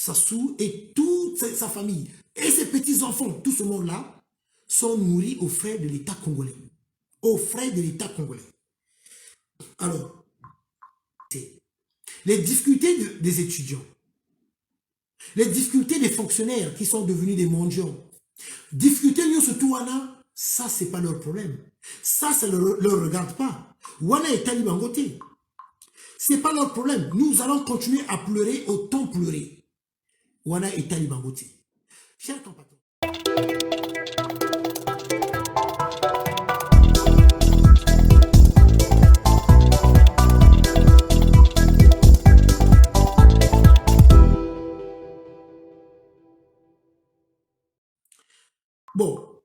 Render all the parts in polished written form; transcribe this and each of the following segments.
Sassou et toute sa famille, et ses petits-enfants, tout ce monde-là, sont nourris aux frais de l'État congolais. Aux frais de l'État congolais. Alors, les difficultés des étudiants, les difficultés des fonctionnaires qui sont devenus des mendiants, difficultés surtout Wana, ça c'est pas leur problème. Ça ne leur regarde pas. Wana est talibangoté. C'est pas leur problème. Nous allons continuer à pleurer autant pleurer. Wana est talibangoté. Chers compatriotes. Bon.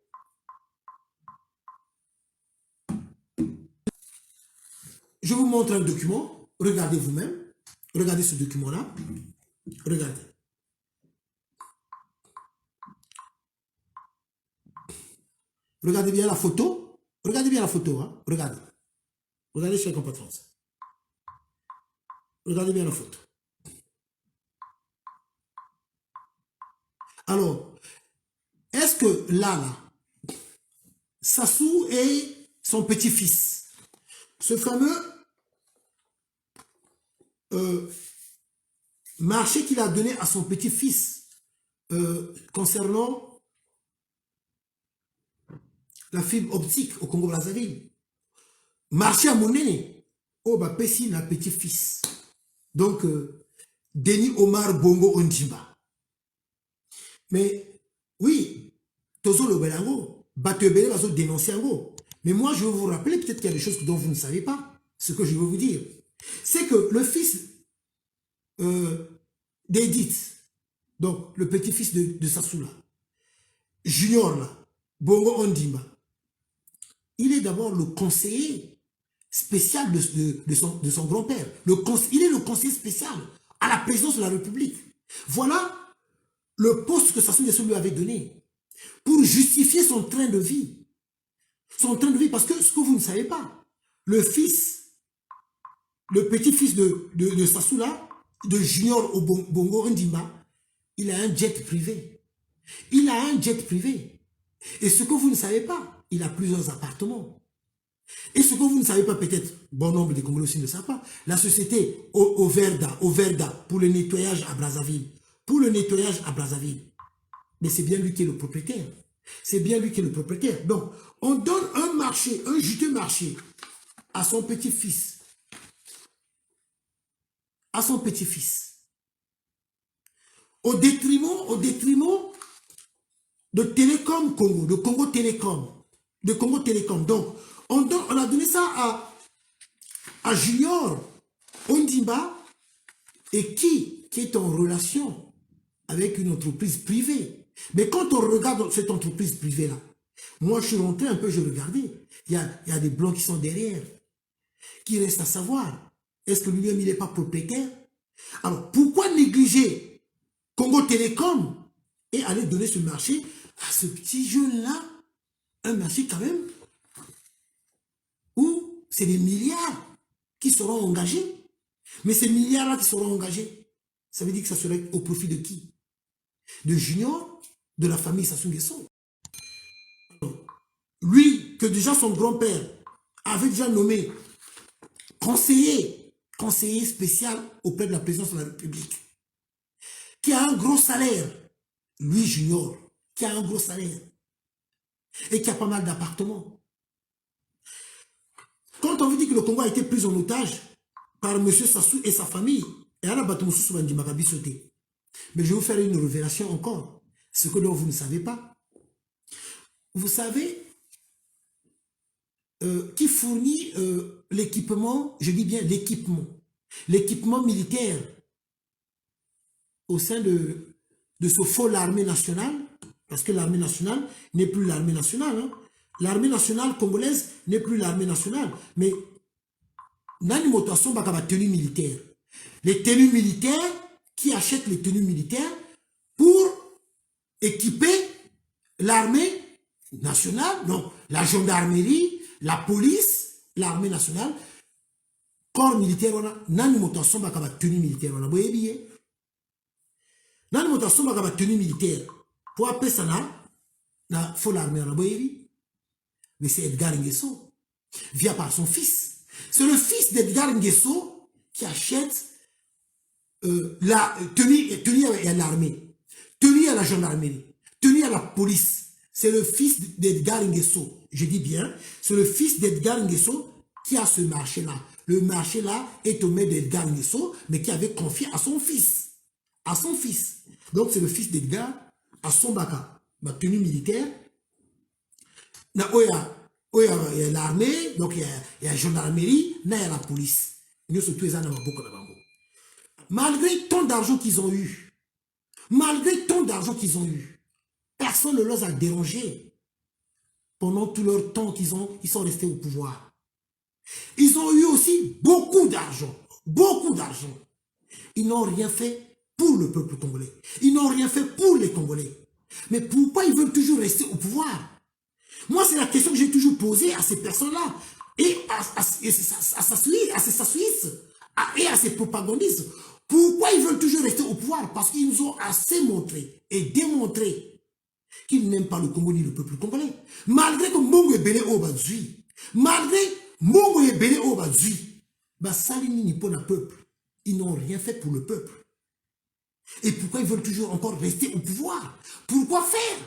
Je vous montre un document. Regardez vous-même. Regardez ce document-là. Regardez. Regardez bien la photo. Regardez bien la photo. Hein? Regardez. Regardez, chers compatriotes. Regardez bien la photo. Alors, est-ce que là, Sassou et son petit-fils, ce fameux marché qu'il a donné à son petit-fils concernant la fibre optique au Congo-Brazzaville, marché à Monene, oh bah Pessi n'a petit-fils. Donc, Denis Omar Bongo Ondimba. Mais oui, Tozo le Belango, Batebele va se dénoncer en gros. Mais moi, je vais vous rappeler, peut-être qu'il y a des choses dont vous ne savez pas. Ce que je veux vous dire, c'est que le fils d'Edith, donc le petit-fils de Sassou, Junior, là, Bongo Ondimba, il est d'abord le conseiller spécial de son grand-père. Il est le conseiller spécial à la présidence de la République. Voilà le poste que Sassou Nguesso lui avait donné pour justifier son train de vie. Son train de vie, parce que ce que vous ne savez pas, le petit-fils de Sassou là, de Junior au Bongo Ondimba, il a un jet privé. Il a un jet privé. Et ce que vous ne savez pas, il a plusieurs appartements. Et ce que vous ne savez pas, peut-être, bon nombre de Congolais aussi ne savent pas, la société Overda, pour le nettoyage à Brazzaville. Pour le nettoyage à Brazzaville. Mais c'est bien lui qui est le propriétaire. C'est bien lui qui est le propriétaire. Donc, on donne un marché, un juteux marché à son petit-fils. À son petit-fils. Au détriment de Télécom Congo, de Congo Télécom. De Congo Télécom. Donc, on a donné ça à Junior Ondimba et qui est en relation avec une entreprise privée. Mais quand on regarde cette entreprise privée-là, moi je suis rentré un peu, je regardais, il y a des blancs qui sont derrière, qui restent à savoir, est-ce que lui-même il n'est pas propriétaire? Alors pourquoi négliger Congo Télécom et aller donner ce marché à ce petit jeune-là, un marché quand même, où c'est des milliards qui seront engagés. Mais ces milliards-là qui seront engagés, ça veut dire que ça serait au profit de qui? De Junior, de la famille Sassou Nguesso. Lui, que déjà son grand-père avait déjà nommé conseiller spécial auprès de la présidence de la République, qui a un gros salaire, lui Junior, qui a un gros salaire, et qui a pas mal d'appartements. Quand on vous dit que le Congo a été pris en otage par M. Sassou et sa famille, et à la mais je vais vous faire une révélation encore, ce que dont vous ne savez pas. Vous savez qui fournit l'équipement, je dis bien l'équipement militaire au sein de ce faux l'armée nationale, parce que l'armée nationale n'est plus l'armée nationale. Hein. L'armée nationale congolaise n'est plus l'armée nationale. Mais, nani motation baka tenue militaire. Les tenues militaires, qui achètent les tenues militaires pour équiper l'armée nationale, donc la gendarmerie, la police, l'armée nationale, corps militaire, nani motation baka tenue militaire. Nani moto asombaka tenue militaire pour apesa na fol armée na boyebi. Mais c'est Edgar Nguesso, via par son fils. C'est le fils d'Edgar Nguesso qui achète la tenue à l'armée, tenue à la gendarmerie, tenue à la police. C'est le fils d'Edgar Nguesso. Je dis bien, c'est le fils d'Edgar Nguesso qui a ce marché-là. Le marché-là est au maître d'Edgar Nguesso, mais qui avait confié à son fils. À son fils. Donc c'est le fils d'Edgar, à son baka, ma tenue militaire. Il y a l'armée, donc il y a la gendarmerie, il y a la police. Malgré tant d'argent qu'ils ont eu, personne ne les a dérangés pendant tout leur temps ils sont restés au pouvoir. Ils ont eu aussi beaucoup d'argent, Ils n'ont rien fait pour le peuple congolais. Ils n'ont rien fait pour les Congolais. Mais pourquoi ils veulent toujours rester au pouvoir? Moi, c'est la question que j'ai toujours posée à ces personnes-là et à ces Suisses et à ces propagandistes. Pourquoi ils veulent toujours rester au pouvoir? Parce qu'ils nous ont assez montré et démontré qu'ils n'aiment pas le Congo ni le peuple congolais. Malgré que Mbongo est belé au Bazui, Salini ni pour le peuple. Ils n'ont rien fait pour le peuple. Et pourquoi ils veulent toujours encore rester au pouvoir? Pourquoi faire?